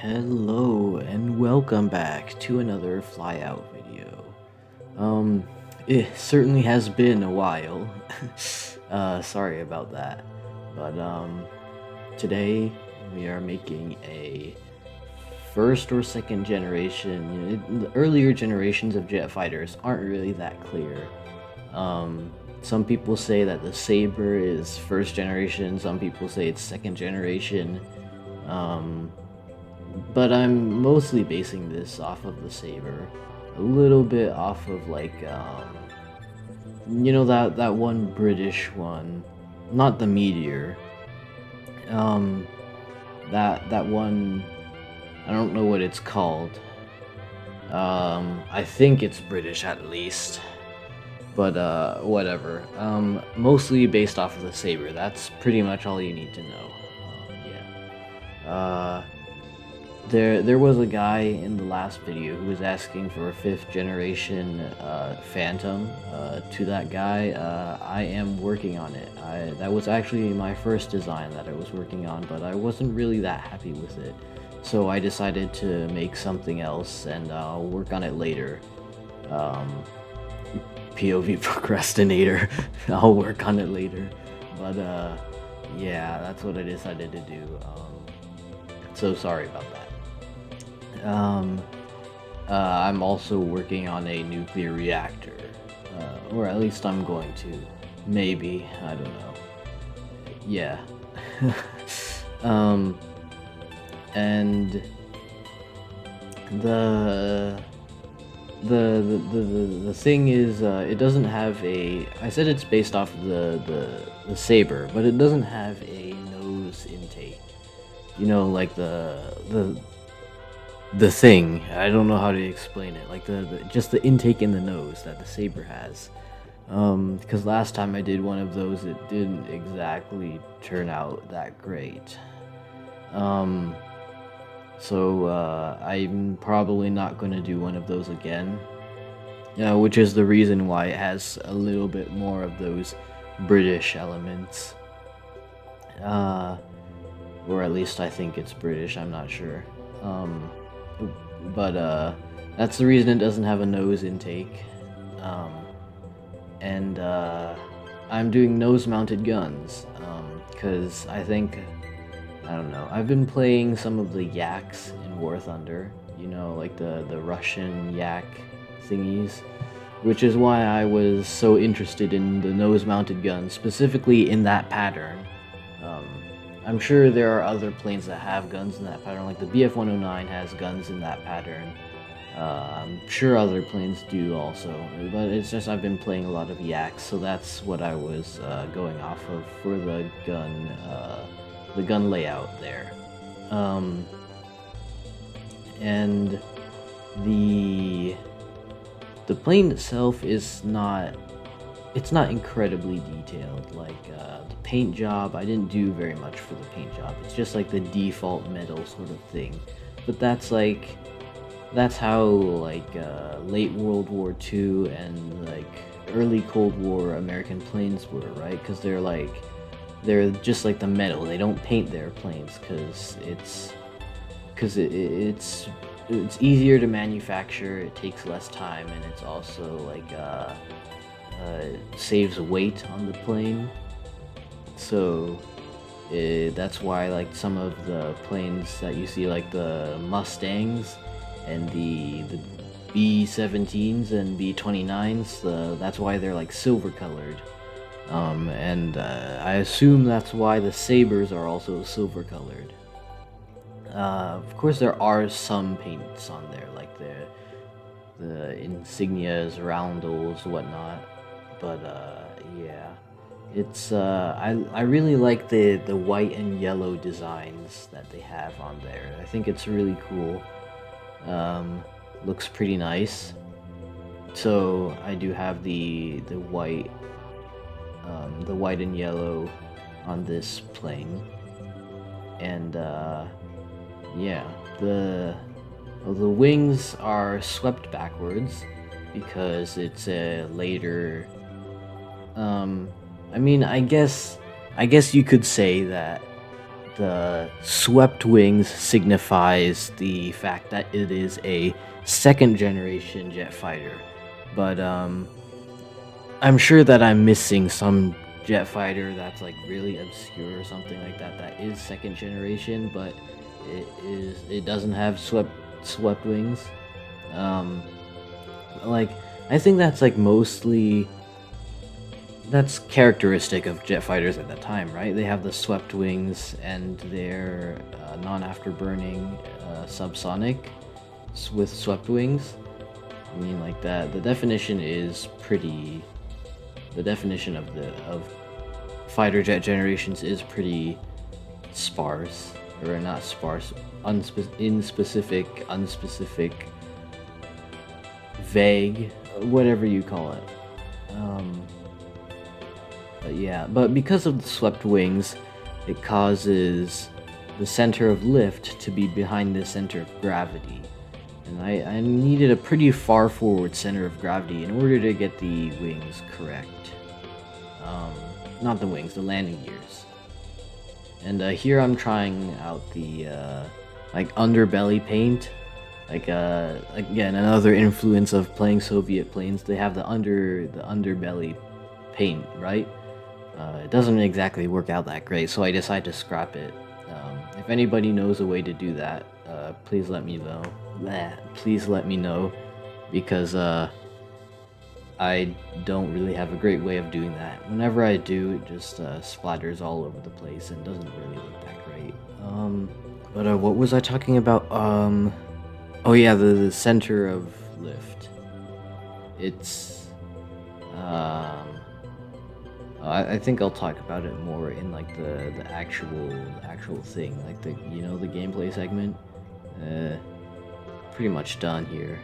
Hello and welcome back to another Flyout video. It certainly has been a while. Sorry about that. But today we are making a first or second generation. The earlier generations of jet fighters aren't really that clear. Some people say that the Saber is first generation, some people say it's second generation. But I'm mostly basing this off of the Saber, a little bit off of that one British one, not the Meteor. Um, that one, I don't know what it's called. I think it's British at least, but whatever. Mostly based off of the Saber. That's pretty much all you need to know. Yeah. There was a guy in the last video who was asking for a 5th generation Phantom. To that guy, I am working on it. That was actually my first design that I was working on, but I wasn't really that happy with it. So I decided to make something else, and I'll work on it later. POV procrastinator. I'll work on it later. But yeah, that's what I decided to do. So sorry about that. I'm also working on a nuclear reactor, or at least I'm going to. Maybe, I don't know. Yeah. And the thing is, it doesn't have a. I said it's based off of the Saber, but it doesn't have a nose intake. You know, like the thing. I don't know how to explain it. Like just the intake in the nose that the Saber has. Because last time I did one of those, it didn't exactly turn out that great. So I'm probably not going to do one of those again. Which is the reason why it has a little bit more of those British elements. Or at least I think it's British, I'm not sure. But that's the reason it doesn't have a nose intake. And I'm doing nose-mounted guns, because I don't know, I've been playing some of the yaks in War Thunder, like the Russian yak thingies, which is why I was so interested in the nose-mounted guns, specifically in that pattern. I'm sure there are other planes that have guns in that pattern, like the BF-109 has guns in that pattern. I'm sure other planes do also, but it's just I've been playing a lot of yaks, so that's what I was going off of for the gun layout there. And the plane itself is not incredibly detailed. Like the paint job, I didn't do very much for the paint job. It's just like the default metal sort of thing. But that's how late World War II and like early Cold War American planes were, right? Because they're just like the metal. They don't paint their planes because it's easier to manufacture. It takes less time, and it's also like saves weight on the plane. So that's why like some of the planes that you see, like the Mustangs and the B-17s and B-29s, that's why they're like silver colored. And I assume that's why the Sabers are also silver colored. Of course there are some paints on there, like the insignias, roundels, whatnot. But yeah, it's I really like the white and yellow designs that they have on there. I think it's really cool. Looks pretty nice. So I do have the white and yellow on this plane, and yeah, the wings are swept backwards because it's a later. I mean, I guess you could say that the swept wings signifies the fact that it is a second generation jet fighter. But I'm sure that I'm missing some jet fighter that's like really obscure or something like that that is second generation, but it doesn't have swept wings. Um, like I think that's like mostly that's characteristic of jet fighters at that time, right? They have the swept wings and they're non-afterburning subsonic with swept wings. I mean, like that. The definition is pretty. The definition of fighter jet generations is pretty sparse, or not sparse, inspecific, unspecific, vague, whatever you call it. But yeah, but because of the swept wings, it causes the center of lift to be behind the center of gravity. And I needed a pretty far forward center of gravity in order to get the wings correct. Not the wings, the landing gears. And here I'm trying out the like underbelly paint. Like again, another influence of playing Soviet planes. They have the underbelly paint, right? It doesn't exactly work out that great, so I decided to scrap it. If anybody knows a way to do that, please let me know. Please let me know, because I don't really have a great way of doing that. Whenever I do, it just splatters all over the place and doesn't really look that great. But what was I talking about? Oh yeah, the center of lift. It's I think I'll talk about it more in like the actual thing, like the the gameplay segment. Pretty much done here.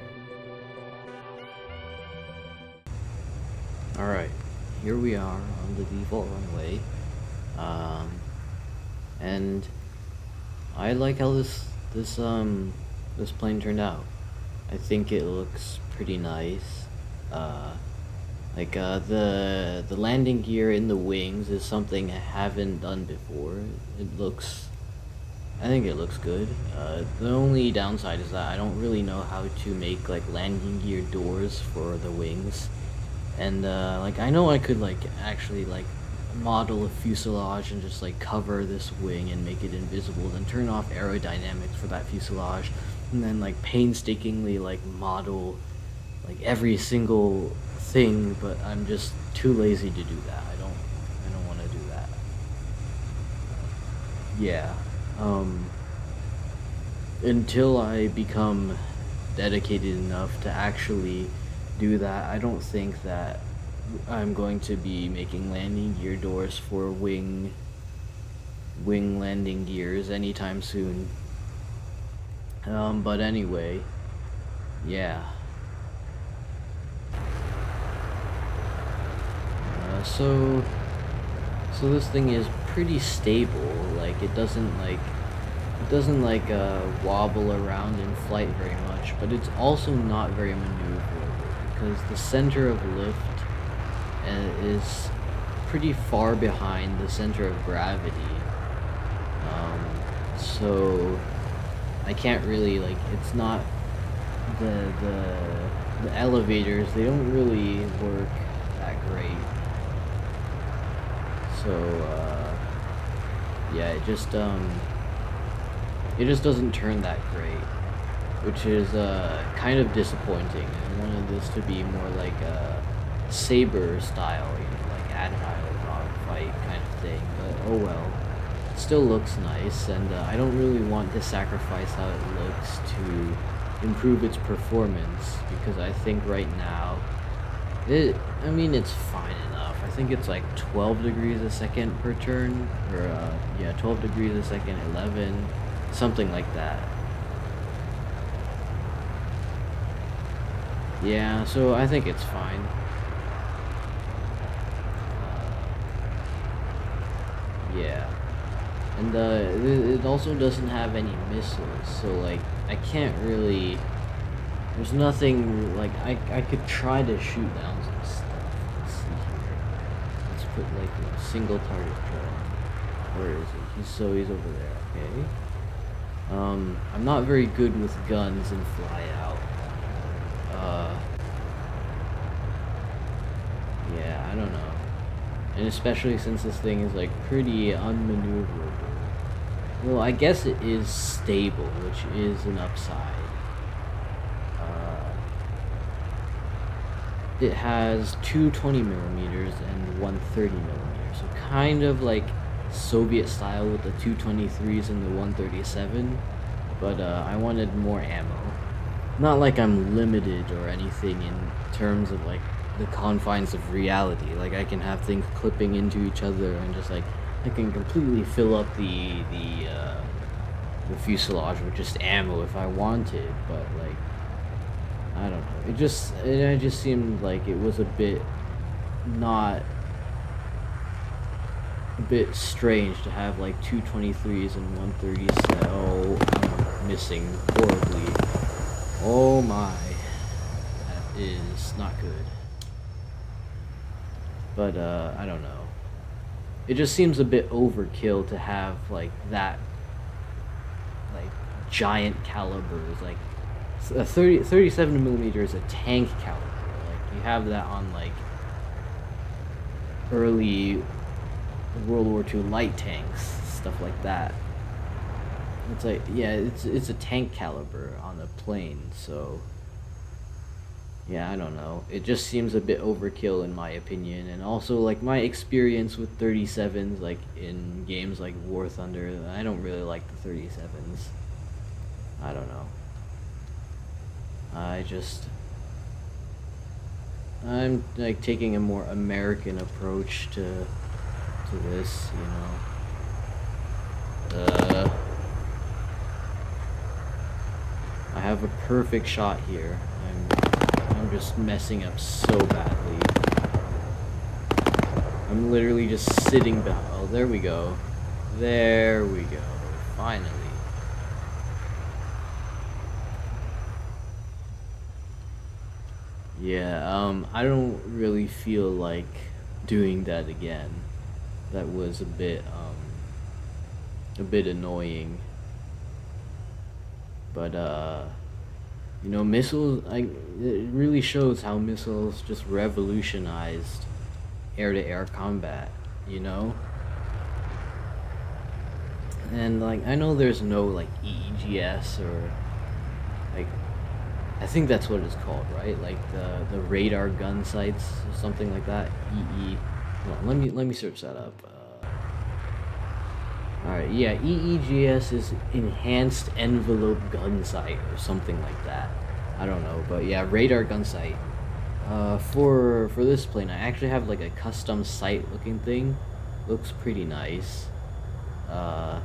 All right, here we are on the default runway, and I like how this plane turned out. I think it looks pretty nice. The landing gear in the wings is something I haven't done before. I think it looks good. The only downside is that I don't really know how to make like landing gear doors for the wings. And like I know I could like actually like model a fuselage and just like cover this wing and make it invisible, then turn off aerodynamics for that fuselage, and then like painstakingly like model like every single thing, but I'm just too lazy to do that. I don't want to do that. Yeah. Until I become dedicated enough to actually do that, I don't think that I'm going to be making landing gear doors for wing landing gears anytime soon. But anyway, yeah. So this thing is pretty stable. Like it doesn't wobble around in flight very much, but it's also not very maneuverable because the center of lift is pretty far behind the center of gravity. So I can't really like it's not the elevators, they don't really work that great. So yeah, it just doesn't turn that great, which is kind of disappointing. I wanted this to be more like a saber style, like agile dogfight kind of thing, but oh well. It still looks nice, and I don't really want to sacrifice how it looks to improve its performance, because I think right now it's fine enough. I think it's like 12 degrees a second per turn, or yeah, 12 degrees a second, 11, something like that. Yeah, so I think it's fine. Yeah. And it also doesn't have any missiles, so like I can't really. There's nothing like I could try to shoot down some stuff. Let's see here. Let's put like a single target drone. Where is he? He's over there. Okay. I'm not very good with guns and Flyout. Uh, yeah, I don't know. And especially since this thing is like pretty unmaneuverable. Well, I guess it is stable, which is an upside. It has two 20 millimeters and one 30 millimeters, so kind of like Soviet style with the 223s and the 137. But I wanted more ammo. Not like I'm limited or anything in terms of like the confines of reality. Like I can have things clipping into each other and just like I can completely fill up the fuselage with just ammo if I wanted. But like I don't know. It just seemed like it was a bit not a bit strange to have like two 23s and 137. Oh, I'm missing horribly. Oh my, that is not good. But I don't know. It just seems a bit overkill to have like that, like giant calibers. Like a 37 millimeter is a tank caliber. Like you have that on like early World War II light tanks, stuff like that. It's like, yeah, it's a tank caliber on a plane, so yeah, I don't know. It just seems a bit overkill in my opinion, and also like my experience with 37s, like in games like War Thunder, I don't really like the 37s. I don't know. I just I'm like taking a more American approach to this, you know. I have a perfect shot here. I'm just messing up so badly. I'm literally just sitting behind. Oh, there we go. There we go. Finally. Yeah, I don't really feel like doing that again. That was a bit annoying. But, you know, missiles, it really shows how missiles just revolutionized air-to-air combat, you know? And, like, I know there's no, like, EEGS or, like, I think that's what it's called, right? Like, the radar gun sights or something like that. Hold on, let me search that up. Alright, yeah, EEGS is Enhanced Envelope Gun Sight or something like that. I don't know, but yeah, radar gun sight. For this plane, I actually have like a custom sight looking thing. Looks pretty nice. Uh,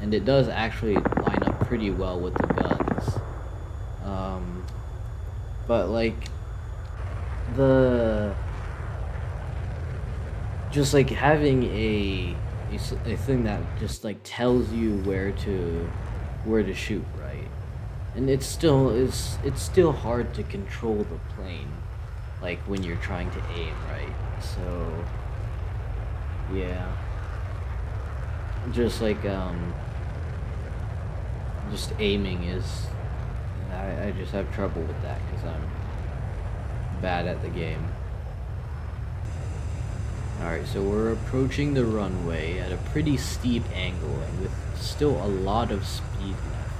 and it does actually line up pretty well with the guns. Um, but like the just like having a thing that just like tells you where to shoot, right? And it's still hard to control the plane, like when you're trying to aim, right? So yeah, just like just aiming is I just have trouble with that because I'm bad at the game. Alright, so we're approaching the runway at a pretty steep angle and with still a lot of speed left.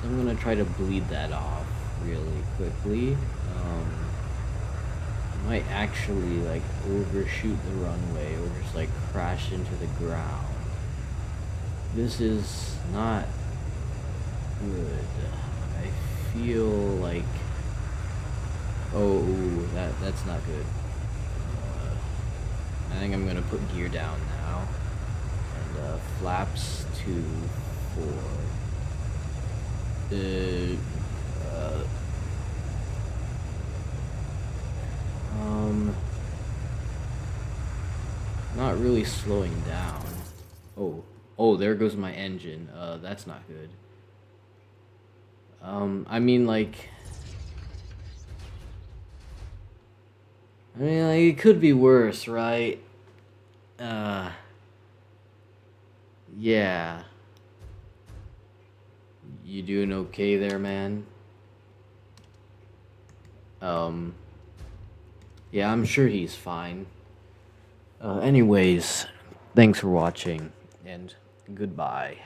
So I'm gonna try to bleed that off really quickly. I might actually like overshoot the runway or just like crash into the ground. This is not good. I feel like oh that's not good. I think I'm gonna put gear down now. And flaps 2, 4. Not really slowing down. Oh, there goes my engine. That's not good. I mean, like, it could be worse, right? Yeah. You doing okay there, man? Um, yeah, I'm sure he's fine. Anyways, thanks for watching, and goodbye.